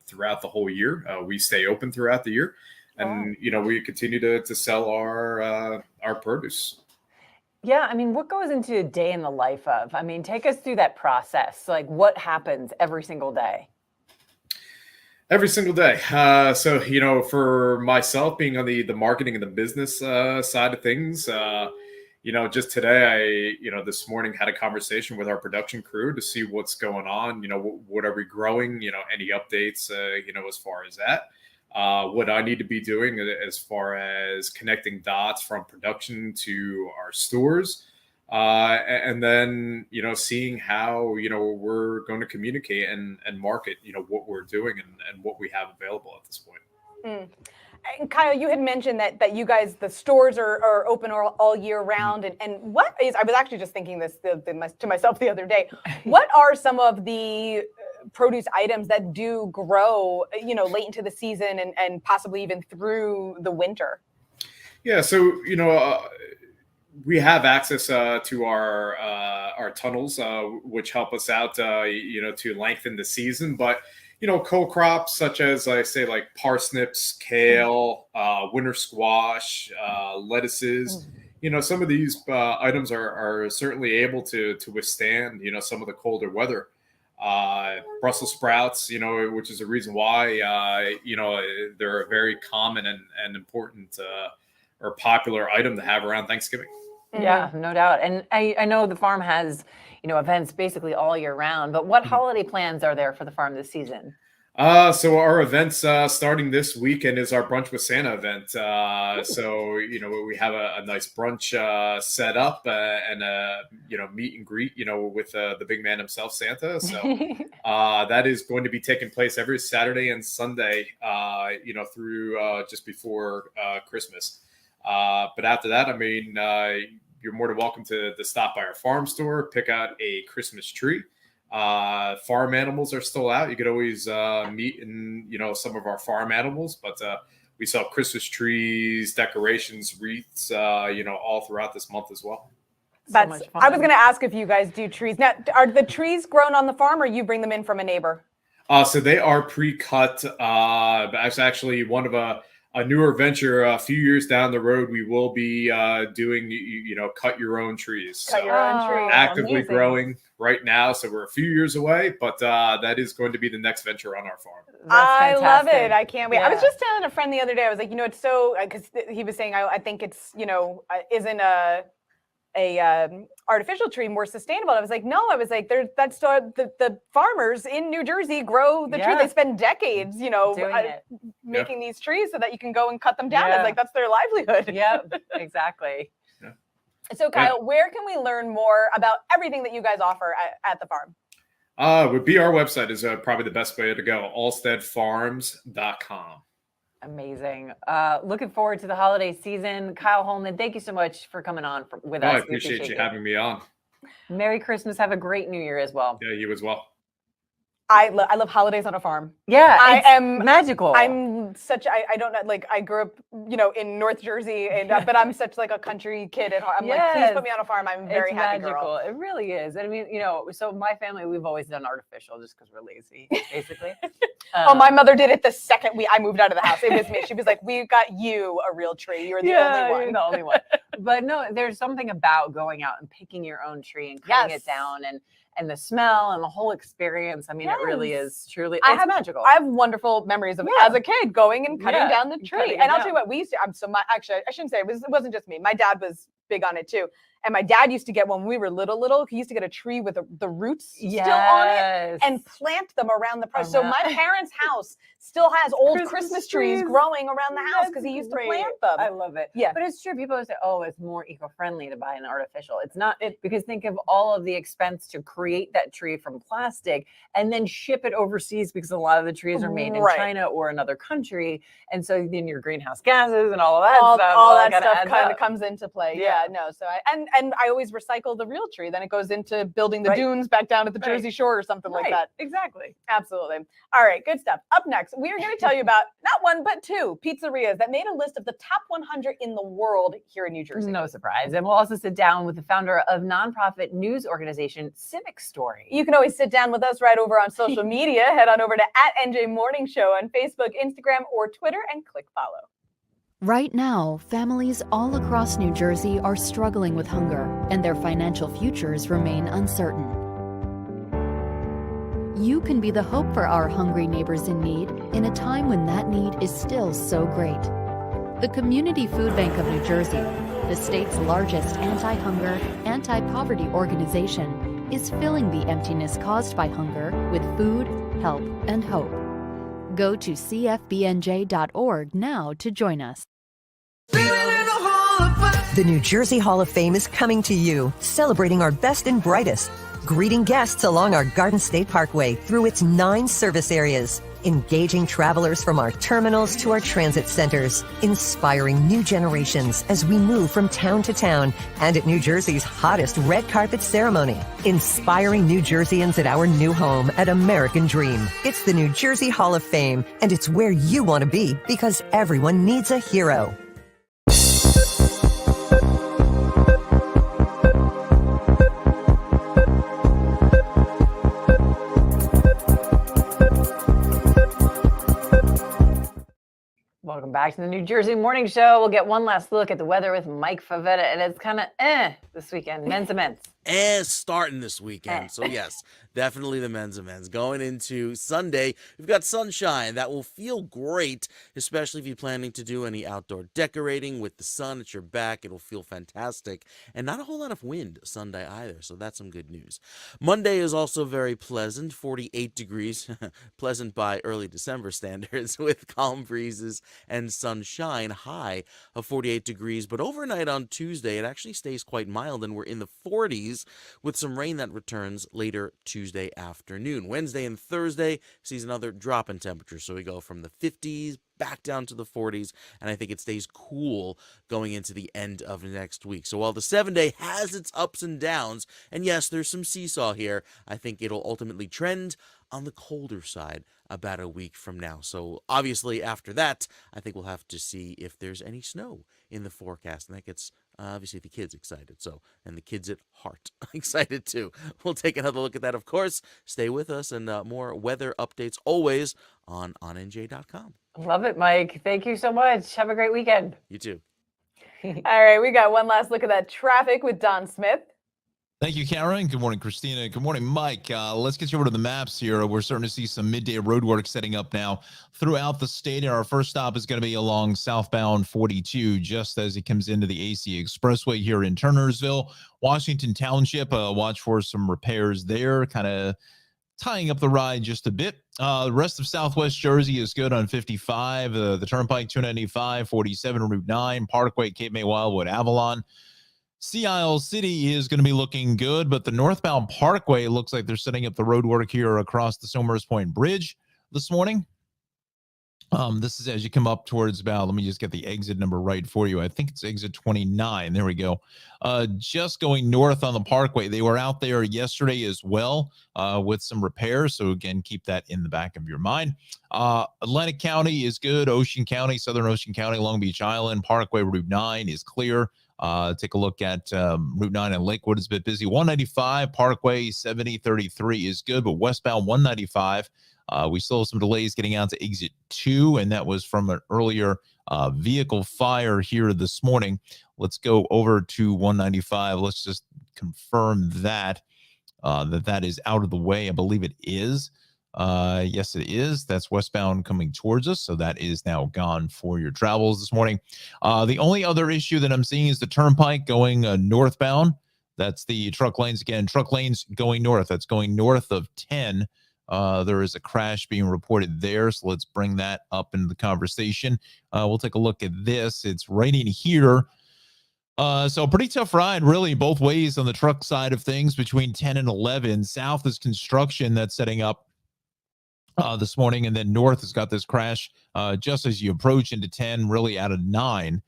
throughout the whole year. We stay open throughout the year, and we continue to sell our produce. Yeah, I mean, what goes into a day in the life of? I mean, take us through that process. Like, what happens every single day? Every single day. For myself, being on the marketing and the business side of things, just today, this morning had a conversation with our production crew to see what's going on. What are we growing? Any updates? As far as that, what I need to be doing as far as connecting dots from production to our stores. And then, seeing how, we're going to communicate and market, what we're doing and what we have available at this point. And Kyle, you had mentioned that you guys, the stores are open all year round. And what is, I was actually just thinking this to myself the other day, what are some of the produce items that do grow, late into the season and possibly even through the winter? Yeah. So, we have access to our tunnels, which help us out, to lengthen the season. But, cole crops such as, I say, like parsnips, kale, winter squash, lettuces, some of these items are certainly able to withstand, some of the colder weather. Brussels sprouts, which is a reason why, they're a very common and important or popular item to have around Thanksgiving. Yeah, no doubt. And I know the farm has, events basically all year round, but what holiday plans are there for the farm this season? So our events starting this weekend is our Brunch with Santa event. So, we have a nice brunch set up and meet and greet, with the big man himself, Santa. So that is going to be taking place every Saturday and Sunday, through just before Christmas. But after that, I mean, you're more than welcome to stop by our farm store, pick out a Christmas tree. Farm animals are still out. You could always meet in, some of our farm animals, but we sell Christmas trees, decorations, wreaths, all throughout this month as well. I was going to ask if you guys do trees. Now, are the trees grown on the farm or you bring them in from a neighbor? So they are pre-cut. That's actually one of a newer venture. A few years down the road, we will be doing, cut your own trees. Cut your own tree. Actively growing right now. So we're a few years away, but that is going to be the next venture on our farm. I love it. I can't wait. Yeah. I was just telling a friend the other day, I was like, it's so, because he was saying, I think it's, isn't a artificial tree more sustainable. I was like, no, I was like, that's the farmers in New Jersey grow the tree. They spend decades, making these trees so that you can go and cut them down. It's like, that's their livelihood. Yep, exactly. So Kyle, where can we learn more about everything that you guys offer at the farm? Would be our website is probably the best way to go. allsteadfarms.com. Amazing. Looking forward to the holiday season. Kyle Holman, thank you so much for coming on with us. I appreciate you having me on. Merry Christmas. Have a great New Year as well. Yeah, you as well. I love holidays on a farm. Yeah, I am magical. I'm such I don't know, like I grew up in North Jersey and but I'm such like a country kid at heart. I'm like, please put me on a farm. I'm a very happy girl. It really is. I mean, so my family, we've always done artificial just because we're lazy, basically. My mother did it the second I moved out of the house. It was me. She was like, "We got you a real tree. You're the only one." You're the only one. But no, there's something about going out and picking your own tree and cutting it down and the smell and the whole experience. I mean, it really is truly, it's magical. I have wonderful memories of as a kid going and cutting down the tree. And I'll tell you what, we used to, actually, I shouldn't say it wasn't just me. My dad was big on it too. And my dad used to get, when we were little, he used to get a tree with the roots still on it and plant them around the house. So my parents' house still has old Christmas trees growing around the house because he used to plant them. I love it. Yeah. But it's true. People always say, oh, it's more eco-friendly to buy an artificial. It's not, because think of all of the expense to create that tree from plastic and then ship it overseas because a lot of the trees are made in China or another country. And so then your greenhouse gases and all of that stuff. All that stuff kind of comes into play. Yeah, no. So and I always recycle the real tree. Then it goes into building the dunes back down at the Jersey Shore or something like that. Exactly. Absolutely. All right, good stuff. Up next, we are going to tell you about not one, but two pizzerias that made a list of the top 100 in the world here in New Jersey. No surprise. And we'll also sit down with the founder of nonprofit news organization Civic Story. You can always sit down with us right over on social media. Head on over to @NJ Morning Show on Facebook, Instagram, or Twitter and click follow. Right now, families all across New Jersey are struggling with hunger, and their financial futures remain uncertain. You can be the hope for our hungry neighbors in need in a time when that need is still so great. The Community Food Bank of New Jersey, the state's largest anti-hunger, anti-poverty organization, is filling the emptiness caused by hunger with food, help, and hope. Go to cfbnj.org now to join us. The New Jersey Hall of Fame is coming to you, celebrating our best and brightest, greeting guests along our Garden State Parkway through its 9 service areas, engaging travelers from our terminals to our transit centers, inspiring new generations as we move from town to town, and at New Jersey's hottest red carpet ceremony, inspiring New Jerseyans at our new home at American Dream. It's the New Jersey Hall of Fame, and it's where you want to be because everyone needs a hero. Welcome back to the New Jersey Morning Show. We'll get one last look at the weather with Mike Favetta, and it's kind of this weekend. Men's events. Starting this weekend. So yes, definitely the men's events. Going into Sunday, we've got sunshine. That will feel great, especially if you're planning to do any outdoor decorating with the sun at your back. It'll feel fantastic. And not a whole lot of wind Sunday either, so that's some good news. Monday is also very pleasant, 48 degrees, pleasant by early December standards, with calm breezes and sunshine, high of 48 degrees. But overnight on Tuesday, it actually stays quite mild, and we're in the 40s with some rain that returns later Tuesday afternoon. Wednesday and Thursday sees another drop in temperature, so we go from the 50s back down to the 40s, and I think it stays cool going into the end of next week. So while the 7-day has its ups and downs, and yes, there's some seesaw here, I think it'll ultimately trend on the colder side about a week from now. So obviously after that, I think we'll have to see if there's any snow in the forecast, and that gets obviously the kids excited. So, and the kids at heart excited too. We'll take another look at that, of course. Stay with us, and more weather updates always on NJ.com. Love it, Mike. Thank you so much. Have a great weekend. You too. All right, we got one last look at that traffic with Don Smith. Thank you, Karen. Good morning, Kristina. Good morning, Mike. Let's get you over to the maps here. We're starting to see some midday road work setting up now throughout the state. And our first stop is going to be along southbound 42, just as it comes into the AC Expressway here in Turnersville. Washington Township, watch for some repairs there, kind of tying up the ride just a bit. The rest of Southwest Jersey is good on 55, the Turnpike 295, 47, Route 9, Parkway, Cape May, Wildwood, Avalon. Sea Isle City is going to be looking good, but the northbound Parkway looks like they're setting up the road work here across the Somers Point Bridge this morning. This is as you come up towards about, let me just get the exit number right for you. I think it's exit 29. There we go. Just going north on the Parkway. They were out there yesterday as well with some repairs. So again, keep that in the back of your mind. Atlantic County is good. Ocean County, Southern Ocean County, Long Beach Island, Parkway Route 9 is clear. Take a look at Route 9 and Lakewood is a bit busy. 195, Parkway 7033 is good, but westbound 195, we still have some delays getting out to exit 2, and that was from an earlier vehicle fire here this morning. Let's go over to 195. Let's just confirm that that is out of the way. I believe it is. Yes, it is. That's westbound coming towards us. So that is now gone for your travels this morning. The only other issue that I'm seeing is the Turnpike going northbound. That's the truck lanes again. Truck lanes going north. That's going north of 10. There is a crash being reported there. So let's bring that up into the conversation. We'll take a look at this. It's right in here. So pretty tough ride, really, both ways on the truck side of things between 10 and 11. South is construction that's setting up this morning, and then north has got this crash just as you approach into 10, really out of 9.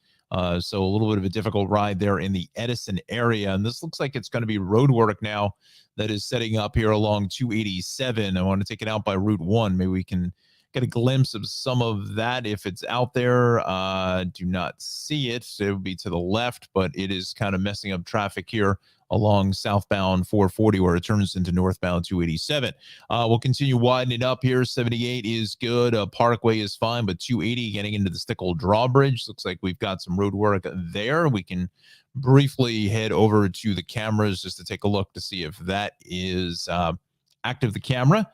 So a little bit of a difficult ride there in the Edison area. And this looks like it's going to be road work now that is setting up here along 287. I want to take it out by Route 1. Maybe we can get a glimpse of some of that if it's out there. Do not see it. So it would be to the left, but it is kind of messing up traffic here along southbound 440 where it turns into northbound 287. We'll continue widening up here. 78 is good. Parkway is fine, but 280 getting into the Stickle Drawbridge. Looks like we've got some road work there. We can briefly head over to the cameras just to take a look to see if that is active, the camera.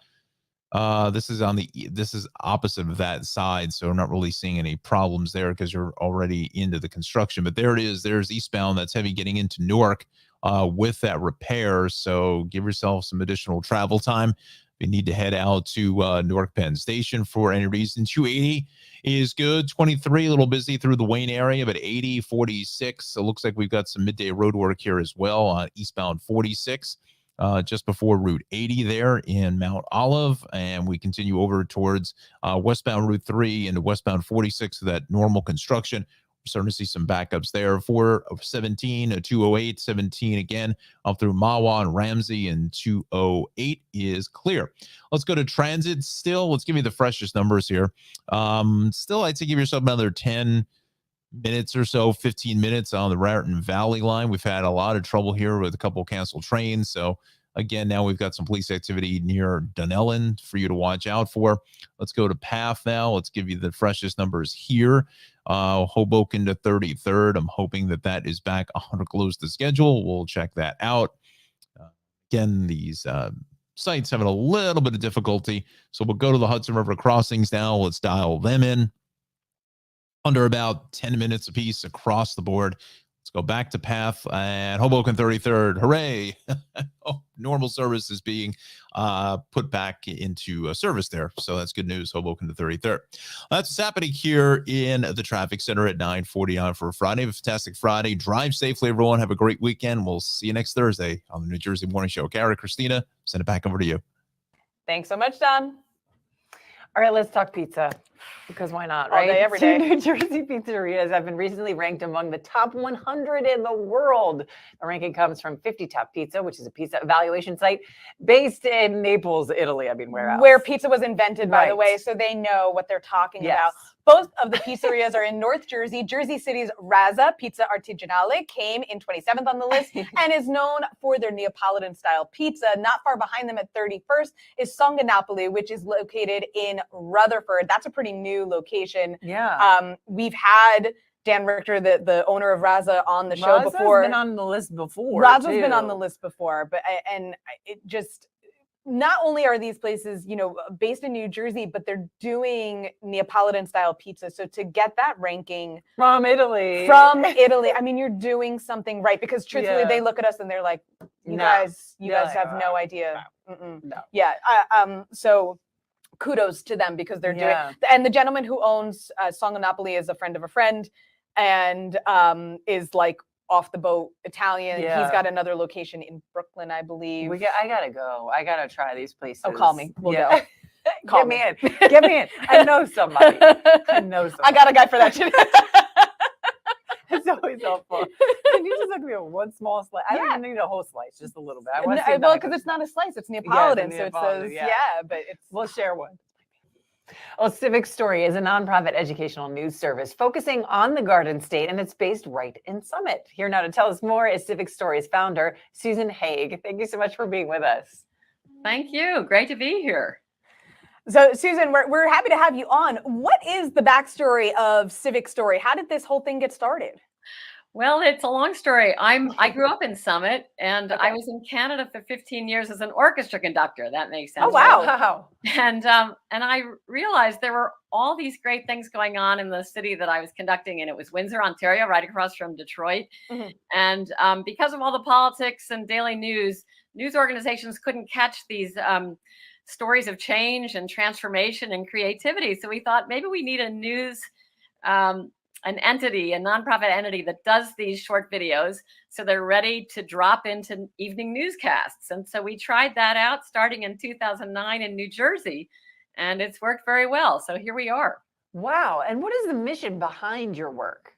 This is opposite of that side, so we're not really seeing any problems there because you're already into the construction. But there it is. There's eastbound. That's heavy getting into Newark with that repair. So give yourself some additional travel time. If you need to head out to Newark Penn Station for any reason. 280 is good. 23, a little busy through the Wayne area, but 80, 46. So it looks like we've got some midday road work here as well on eastbound 46. Just before Route 80 there in Mount Olive, and we continue over towards westbound Route 3 into westbound 46 to that normal construction. We're starting to see some backups there. 417, 208, 17 again, up through Mahwah and Ramsey, and 208 is clear. Let's go to transit still. Let's give you the freshest numbers here. Still, I'd say give yourself another 10 minutes or so, 15 minutes on the Raritan Valley line. We've had a lot of trouble here with a couple canceled trains. So again, now we've got some police activity near Dunellen for you to watch out for. Let's go to PATH now. Let's give you the freshest numbers here. Hoboken to 33rd. I'm hoping that is back 100 close to schedule. We'll check that out. Again, these sites having a little bit of difficulty. So we'll go to the Hudson River crossings now. Let's dial them in. Under about 10 minutes apiece across the board. Let's go back to PATH and Hoboken 33rd. Hooray! Normal service is being put back into service there. So that's good news, Hoboken to 33rd. That's what's happening here in the traffic center at 9:49 for Friday. Have a fantastic Friday. Drive safely, everyone. Have a great weekend. We'll see you next Thursday on the New Jersey Morning Show. Cara, Kristina, send it back over to you. Thanks so much, Don. All right, let's talk pizza, because why not, All right? day, every Two day. New Jersey pizzerias have been recently ranked among the top 100 in the world. The ranking comes from 50 Top Pizza, which is a pizza evaluation site based in Naples, Italy. I mean, where else? Where pizza was invented, by the Right. way, so they know what they're talking Yes. about. Both of the pizzerias are in North Jersey. Jersey City's Razza Pizza Artigianale came in 27th on the list and is known for their Neapolitan-style pizza. Not far behind them at 31st is Songanapoli, which is located in Rutherford. That's a pretty new location. Yeah. We've had Dan Richter, the owner of Razza, on the show Razza's before. been on the list before. Razza's too. been on the list before, but and it just. Not only are these places, you know, based in New Jersey, but they're doing Neapolitan style pizza. So to get that ranking from Italy, I mean, you're doing something right, because truthfully, Yeah. they look at us and they're like, you No. guys Yeah, have no idea. No. Yeah. So kudos to them, because they're Yeah. doing, and the gentleman who owns Songanapoli is a friend of a friend, and is like off the boat Italian. Yeah. He's got another location in Brooklyn, I believe. I gotta go. I gotta try these places. Oh, call me. We'll go. Get me in. Get me in. I know somebody. I know somebody. I got a guy for that too. It's always helpful. Can you just look me one small slice? I don't even need a whole slice, just a little bit. I want to see Well, because it's not a slice, it's Neapolitan. So it says, but it's. We'll share one. Well, Civic Story is a nonprofit educational news service focusing on the Garden State, and it's based right in Summit. Here now to tell us more is Civic Story's founder, Susan Haig. Thank you so much for being with us. Thank you. Great to be here. So, Susan, we're happy to have you on. What is the backstory of Civic Story? How did this whole thing get started? Well, it's a long story. I grew up in Summit, and I was in Canada for 15 years as an orchestra conductor. That makes sense. Oh, wow. And I realized there were all these great things going on in the city that I was conducting, and it was Windsor, Ontario, right across from Detroit. And because of all the politics and daily news organizations couldn't catch these stories of change and transformation and creativity. So we thought maybe we need a news an entity, a nonprofit entity that does these short videos, so they're ready to drop into evening newscasts. And so we tried that out starting in 2009 in New Jersey, and it's worked very well. So here we are. Wow. And what is the mission behind your work?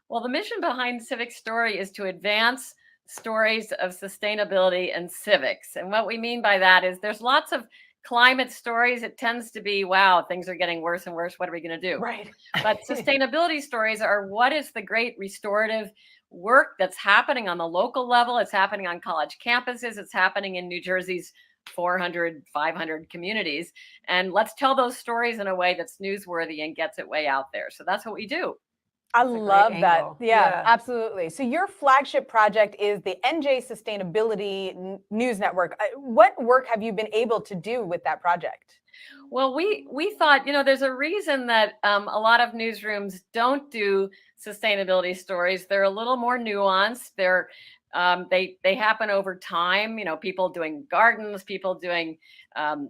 Well, the mission behind Civic Story is to advance stories of sustainability and civics. And what we mean by that is there's lots of climate stories. It tends to be, wow, things are getting worse and worse. What are we going to do? Right. But sustainability stories are what is the great restorative work that's happening on the local level. It's happening on college campuses. It's happening in New Jersey's 400, 500 communities. And let's tell those stories in a way that's newsworthy and gets it way out there. So that's what we do. I love that. angle. Yeah, absolutely. So your flagship project is the NJ Sustainability News Network. What work have you been able to do with that project? Well, we thought, you know, there's a reason that a lot of newsrooms don't do sustainability stories. They're a little more nuanced. They happen over time. You know, people doing gardens, people doing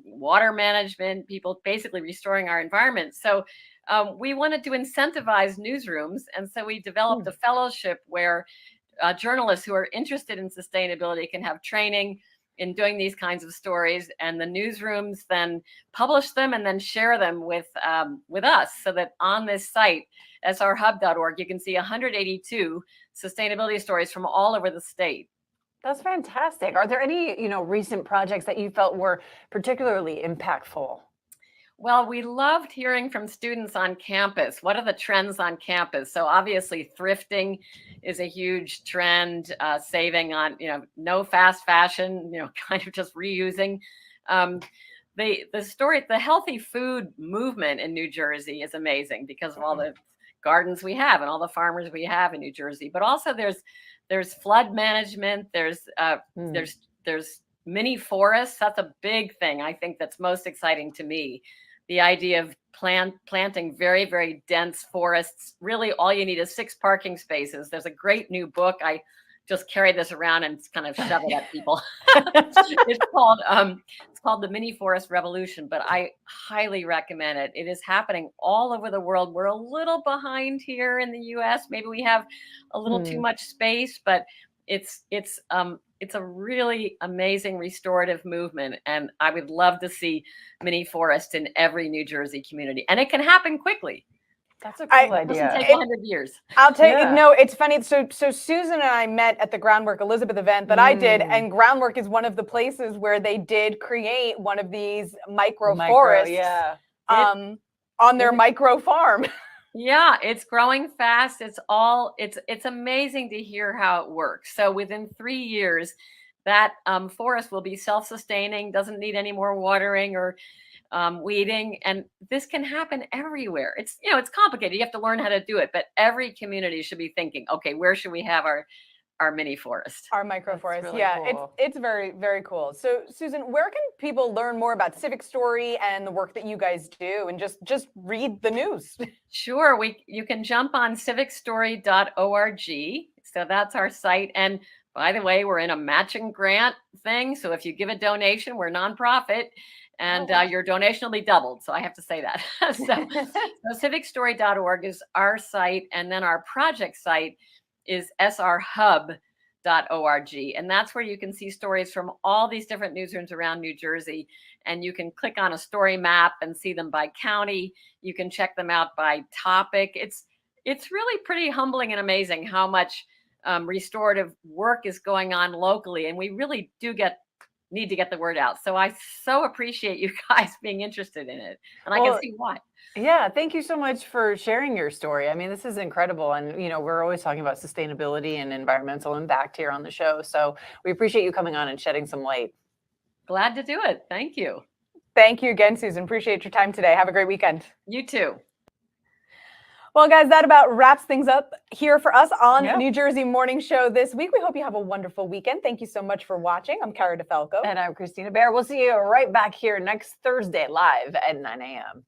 water management, people basically restoring our environment. So we wanted to incentivize newsrooms. And so we developed a fellowship where journalists who are interested in sustainability can have training in doing these kinds of stories. And the newsrooms then publish them and then share them with us, so that on this site, srhub.org, you can see 182 sustainability stories from all over the state. That's fantastic. Are there any, recent projects that you felt were particularly impactful? Well, we loved hearing from students on campus. What are the trends on campus? So obviously thrifting is a huge trend, saving on, no fast fashion, kind of just reusing. The healthy food movement in New Jersey is amazing because of all the gardens we have and all the farmers we have in New Jersey. But also there's flood management. There's mini forests. That's a big thing, I think, that's most exciting to me. The idea of planting very, very dense forests. Really, all you need is 6 parking spaces. There's a great new book. I just carry this around and kind of shove it at people. It's called The Mini Forest Revolution, but I highly recommend it. It is happening all over the world. We're a little behind here in the US. Maybe we have a little too much space, but it's it's a really amazing restorative movement. And I would love to see mini forest in every New Jersey community. And it can happen quickly. That's a cool idea. It doesn't take 100 years. I'll tell you, no, it's funny. So Susan and I met at the Groundwork Elizabeth event that I did, and Groundwork is one of the places where they did create one of these micro forests on their micro farm. Yeah, it's growing fast. It's amazing to hear how it works. So within 3 years, that forest will be self-sustaining, doesn't need any more watering or weeding, and this can happen everywhere. It's complicated. You have to learn how to do it, but every community should be thinking, okay, where should we have our mini forest, our micro forest? Really yeah, cool. It's very, very cool. So Susan, where can people learn more about Civic Story and the work that you guys do, and just read the news? Sure, you can jump on civicstory.org. So that's our site. And by the way, we're in a matching grant thing. So if you give a donation, we're nonprofit. And your donation will be doubled. So I have to say that. so civicstory.org is our site. And then our project site is srhub.org. And that's where you can see stories from all these different newsrooms around New Jersey. And you can click on a story map and see them by county. You can check them out by topic. It's really pretty humbling and amazing how much restorative work is going on locally. And we really need to get the word out. So I so appreciate you guys being interested in it. And I can see why. Yeah, thank you so much for sharing your story. I mean, this is incredible. And, we're always talking about sustainability and environmental impact here on the show. So we appreciate you coming on and shedding some light. Glad to do it. Thank you. Thank you again, Susan. Appreciate your time today. Have a great weekend. You too. Well, guys, that about wraps things up here for us on New Jersey Morning Show this week. We hope you have a wonderful weekend. Thank you so much for watching. I'm Cara Falco. And I'm Kristina Behr. We'll see you right back here next Thursday live at 9 a.m.